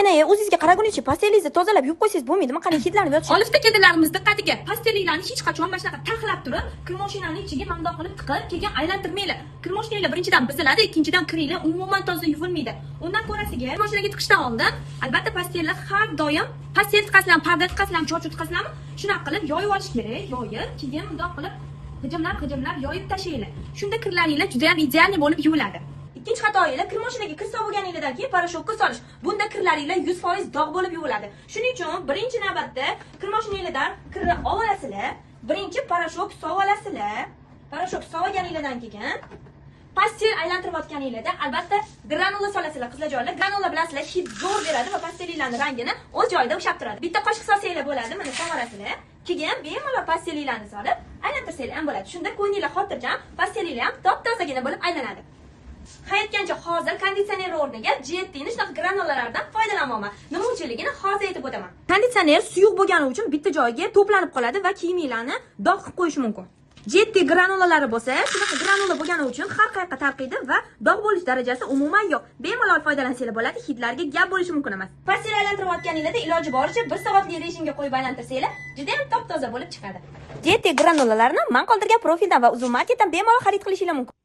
Yana o'zingizga qaragunicha pastelingizni tozalab yuvib qo'ysangiz bo'lmaydimi? Qani hidlanib yotishi. Olifta kedilarimiz diqqatiga, pastellinglarni hech qachon mana shunaqa taxlab turib, kir mashinaning ichiga bundoq qilib tiqib, keyin aylantirmanglar. Kir mashinanglar birinchidan buziladi, ikkinchidan kiringlar umuman toza yuvilmaydi. Undan ko'rasiga, mashinaga tiqishdan oldin, albatta pastellar har doim pastel tiqasizlarmi, parda tiqasizlarmi, cho'chib tiqasizlarmi, shunaqa qilib yoyib olish kerak. Yoyib, keyin bundoq qilib g'ijimlab yoyib tashlaylar. Shunda kirlaringlar juda ham ideal bo'lib yuviladi. Ikkinchi xatoyinglar kir mashinaga kir solganinglardan keyin parashokka solish. Bunda kirlaringlar 100% dog' bo'lib yuviladi. Shuning uchun birinchi navbatda kir mashinanglardan kirni olasizlar. Birinchi parashok solasizlar. Parashok solganinglardan keyin pastel aylantirayotganinglarda albatta granula solasizlar qizlarjonlar. Granula bilasizlar hid zo'r beradi va pastellinglarning rangini o'z joyida ushlab turadi. Bitta qoshiq solsanglar bo'ladi, mana solarasizlar. Keyin bemalol pastellinglarni solib aylantirsanglar ham bo'ladi. Shunda ko'nglinglar xotirjam, pastellinglar ham top-tozagina bo'lib aylanadi. Hayotgancha hozir konditsioner o'rniga Jettining shunaqa granulalardan foydalanyapman. Nima uchunligini hozir aytib o'taman. Konditsioner suyuq bo'lgani uchun bitta joyga to'planib qoladi va kiyiminglarni dog' qilib qo'yish mumkin. Jetti granulalari bo'lsa, shunaqa granula bo'lgani uchun har qayerga tarqaydi va dog' bo'lish darajasi umuman yo'q. Bemalol foydalansanglar bo'ladi, hidlarga gap bo'lishi mumkin emas. Pastel aylantirayotganinglarda iloji boricha 1 soatlik rejimga qo'yib aylantirsanglar, juda ham top-toza bo'lib chiqadi. Jetti granulalarni men qoldirgan profildan va Uzummarketdan bemalol xarid qilishingiz mumkin.